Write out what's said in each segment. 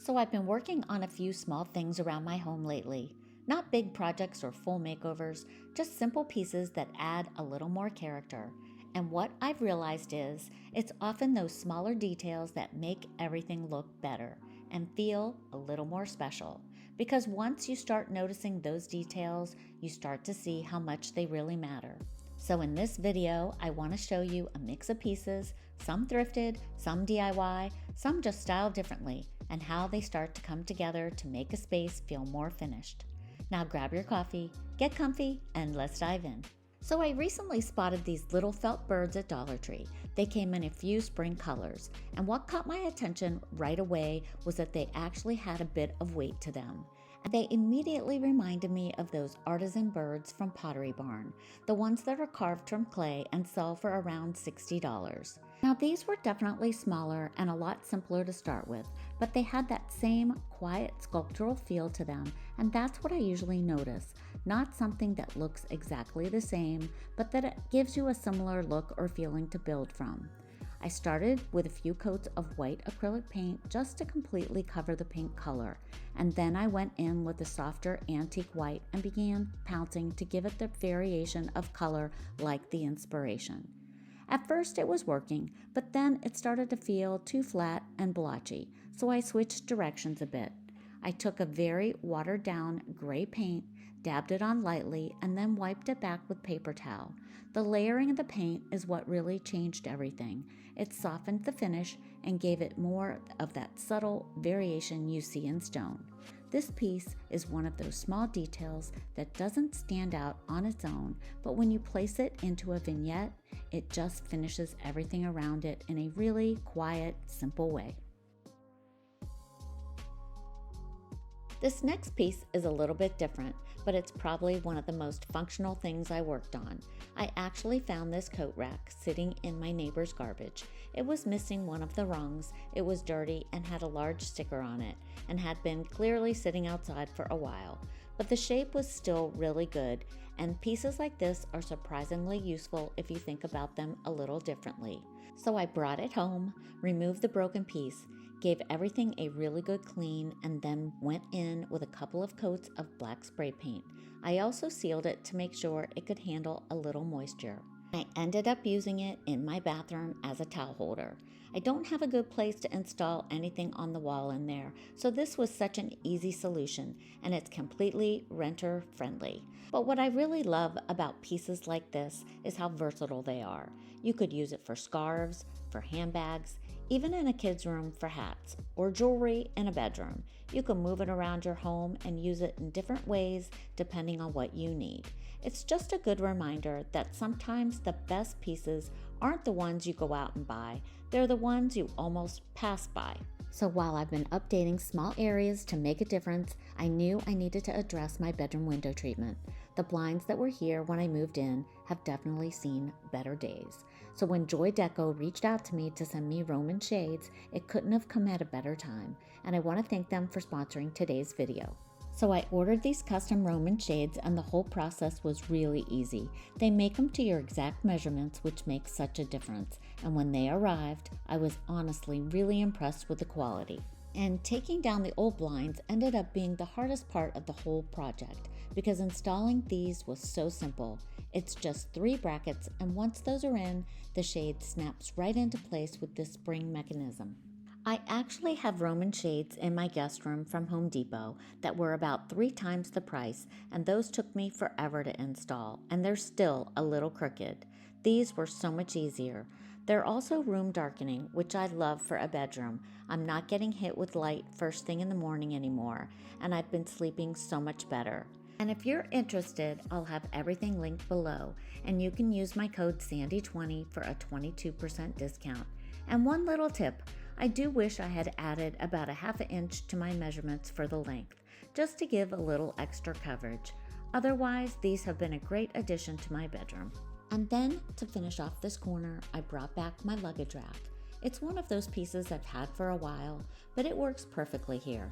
So I've been working on a few small things around my home lately. Not big projects or full makeovers, just simple pieces that add a little more character. And what I've realized is, it's often those smaller details that make everything look better and feel a little more special. Because once you start noticing those details, you start to see how much they really matter. So in this video, I want to show you a mix of pieces, some thrifted, some DIY, some just styled differently, and how they start to come together to make a space feel more finished. Now grab your coffee, get comfy, and let's dive in. So I recently spotted these little felt birds at Dollar Tree. They came in a few spring colors, and what caught my attention right away was that they actually had a bit of weight to them. And they immediately reminded me of those artisan birds from Pottery Barn, the ones that are carved from clay and sell for around $60. Now these were definitely smaller and a lot simpler to start with, but they had that same quiet sculptural feel to them, and that's what I usually notice. Not something that looks exactly the same, but that it gives you a similar look or feeling to build from. I started with a few coats of white acrylic paint just to completely cover the pink color, and then I went in with a softer antique white and began pouncing to give it the variation of color like the inspiration. At first it was working, but then it started to feel too flat and blotchy, so I switched directions a bit. I took a very watered down gray paint, dabbed it on lightly, and then wiped it back with paper towel. The layering of the paint is what really changed everything. It softened the finish and gave it more of that subtle variation you see in stone. This piece is one of those small details that doesn't stand out on its own, but when you place it into a vignette, it just finishes everything around it in a really quiet, simple way. This next piece is a little bit different, but it's probably one of the most functional things I worked on. I actually found this coat rack sitting in my neighbor's garbage. It was missing one of the rungs, it was dirty and had a large sticker on it, and had been clearly sitting outside for a while. But the shape was still really good, and pieces like this are surprisingly useful if you think about them a little differently. So I brought it home, removed the broken piece, gave everything a really good clean, and then went in with a couple of coats of black spray paint. I also sealed it to make sure it could handle a little moisture. I ended up using it in my bathroom as a towel holder. I don't have a good place to install anything on the wall in there, so this was such an easy solution, and it's completely renter friendly. But what I really love about pieces like this is how versatile they are. You could use it for scarves, for handbags, even in a kid's room for hats, or jewelry in a bedroom. You can move it around your home and use it in different ways depending on what you need. It's just a good reminder that sometimes the best pieces aren't the ones you go out and buy, they're the ones you almost pass by. So while I've been updating small areas to make a difference, I knew I needed to address my bedroom window treatment. The blinds that were here when I moved in have definitely seen better days. So when JoyDeco reached out to me to send me Roman shades, it couldn't have come at a better time, and I want to thank them for sponsoring today's video. So I ordered these custom Roman shades, and the whole process was really easy. They make them to your exact measurements, which makes such a difference. And when they arrived, I was honestly really impressed with the quality. And taking down the old blinds ended up being the hardest part of the whole project, because installing these was so simple. It's just 3 brackets, and once those are in, the shade snaps right into place with this spring mechanism. I actually have Roman shades in my guest room from Home Depot that were about 3 times the price, and those took me forever to install, and they're still a little crooked. These were so much easier. They're also room darkening, which I love for a bedroom. I'm not getting hit with light first thing in the morning anymore, and I've been sleeping so much better. And if you're interested, I'll have everything linked below, and you can use my code SANDY20 for a 22% discount. And one little tip, I do wish I had added about a ½ inch to my measurements for the length, just to give a little extra coverage. Otherwise, these have been a great addition to my bedroom. And then, to finish off this corner, I brought back my luggage rack. It's one of those pieces I've had for a while, but it works perfectly here.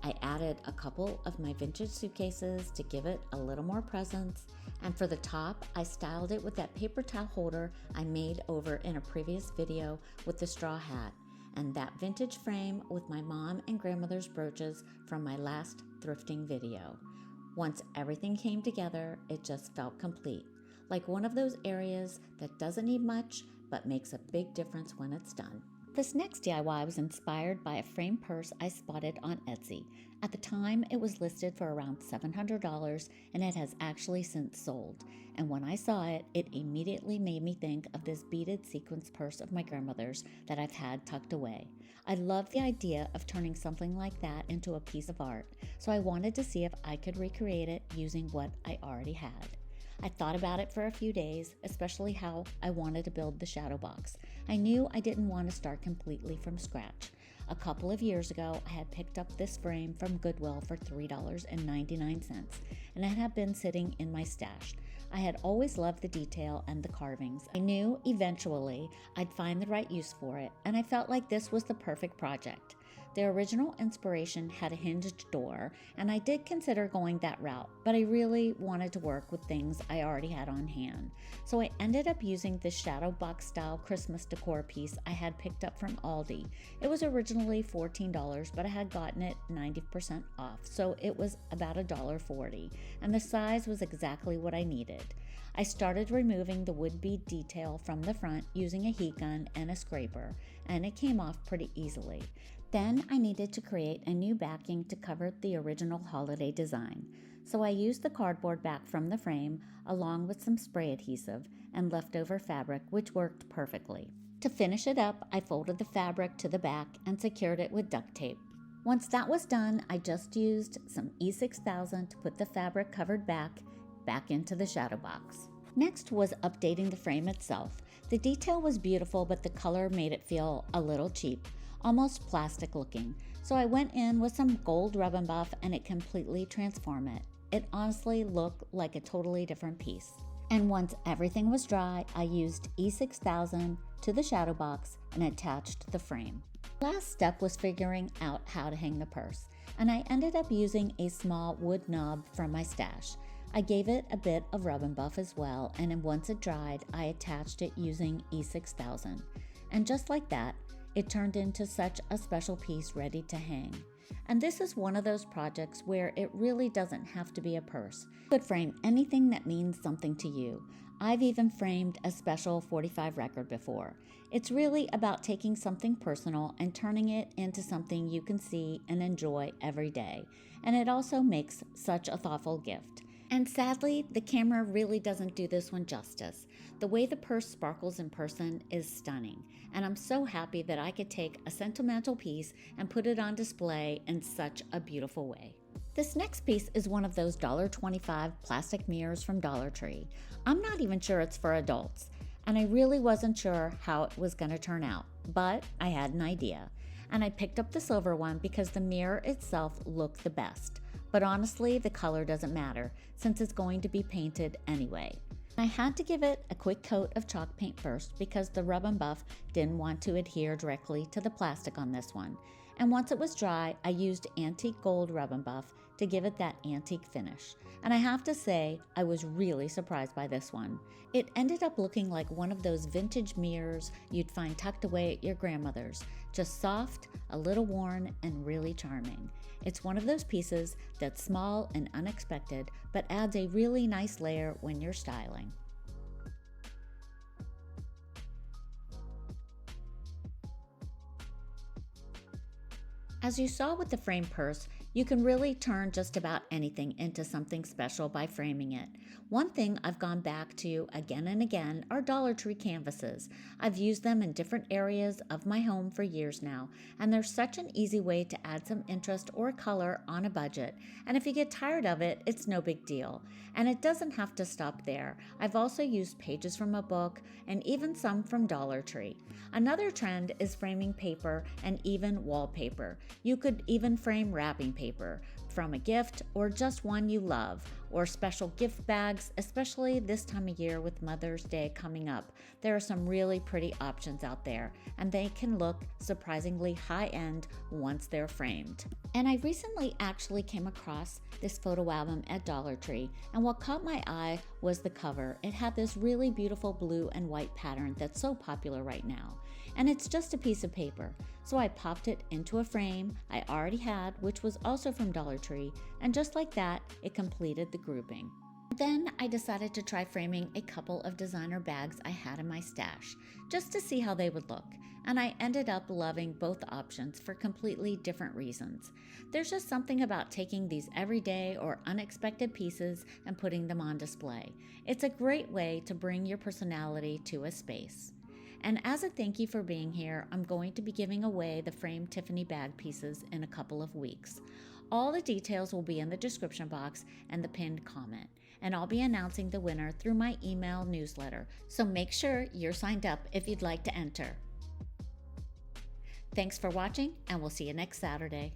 I added a couple of my vintage suitcases to give it a little more presence, and for the top, I styled it with that paper towel holder I made over in a previous video with the straw hat. and that vintage frame with my mom and grandmother's brooches from my last thrifting video. Once everything came together, it just felt complete, like one of those areas that doesn't need much but makes a big difference when it's done. This next DIY was inspired by a framed purse I spotted on Etsy. At the time, it was listed for around $700, and it has actually since sold. And when I saw it, it immediately made me think of this beaded sequins purse of my grandmother's that I've had tucked away. I love the idea of turning something like that into a piece of art, so I wanted to see if I could recreate it using what I already had. I thought about it for a few days, especially how I wanted to build the shadow box. I knew I didn't want to start completely from scratch. A couple of years ago, I had picked up this frame from Goodwill for $3.99, and it had been sitting in my stash. I had always loved the detail and the carvings. I knew eventually I'd find the right use for it, and I felt like this was the perfect project. The original inspiration had a hinged door, and I did consider going that route, but I really wanted to work with things I already had on hand. So I ended up using this shadow box style Christmas decor piece I had picked up from Aldi. It was originally $14, but I had gotten it 90% off, so it was about $1.40, and the size was exactly what I needed. I started removing the wood bead detail from the front using a heat gun and a scraper, and it came off pretty easily. Then I needed to create a new backing to cover the original holiday design. So I used the cardboard back from the frame along with some spray adhesive and leftover fabric, which worked perfectly. To finish it up, I folded the fabric to the back and secured it with duct tape. Once that was done, I just used some E6000 to put the fabric covered back into the shadow box. Next was updating the frame itself. The detail was beautiful, but the color made it feel a little cheap, almost plastic looking. So I went in with some gold rub and buff and it completely transformed it. It honestly looked like a totally different piece. And once everything was dry, I used E6000 to the shadow box and attached the frame. Last step was figuring out how to hang the purse, and I ended up using a small wood knob from my stash. I gave it a bit of rub and buff as well, and then once it dried, I attached it using E6000. And just like that, it turned into such a special piece ready to hang. And this is one of those projects where it really doesn't have to be a purse. You could frame anything that means something to you. I've even framed a special 45 record before. It's really about taking something personal and turning it into something you can see and enjoy every day. And it also makes such a thoughtful gift. And sadly, the camera really doesn't do this one justice. The way the purse sparkles in person is stunning, and I'm so happy that I could take a sentimental piece and put it on display in such a beautiful way. This next piece is one of those $1.25 plastic mirrors from Dollar Tree. I'm not even sure it's for adults, and I really wasn't sure how it was going to turn out, but I had an idea. And I picked up the silver one because the mirror itself looked the best. But honestly, the color doesn't matter since it's going to be painted anyway. I had to give it a quick coat of chalk paint first because the rub and buff didn't want to adhere directly to the plastic on this one. And once it was dry, I used antique gold rub and buff to give it that antique finish. And I have to say, I was really surprised by this one. It ended up looking like one of those vintage mirrors you'd find tucked away at your grandmother's, just soft, a little worn, and really charming. It's one of those pieces that's small and unexpected, but adds a really nice layer when you're styling. As you saw with the frame purse, you can really turn just about anything into something special by framing it. One thing I've gone back to again and again are Dollar Tree canvases. I've used them in different areas of my home for years now, and they're such an easy way to add some interest or color on a budget. And if you get tired of it, it's no big deal. And it doesn't have to stop there. I've also used pages from a book and even some from Dollar Tree. Another trend is framing paper and even wallpaper. You could even frame wrapping paper from a gift or just one you love. or special gift bags, especially this time of year with Mother's Day coming up. There are some really pretty options out there, and they can look surprisingly high-end once they're framed. And I recently actually came across this photo album at Dollar Tree, and what caught my eye was the cover. It had this really beautiful blue and white pattern that's so popular right now. And it's just a piece of paper. So I popped it into a frame I already had, which was also from Dollar Tree, and just like that, it completed the grouping. Then I decided to try framing a couple of designer bags I had in my stash, just to see how they would look, and I ended up loving both options for completely different reasons. There's just something about taking these everyday or unexpected pieces and putting them on display. It's a great way to bring your personality to a space. And as a thank you for being here, I'm going to be giving away the framed Tiffany bag pieces in a couple of weeks. All the details will be in the description box and the pinned comment, and I'll be announcing the winner through my email newsletter, so make sure you're signed up if you'd like to enter. Thanks for watching, and we'll see you next Saturday.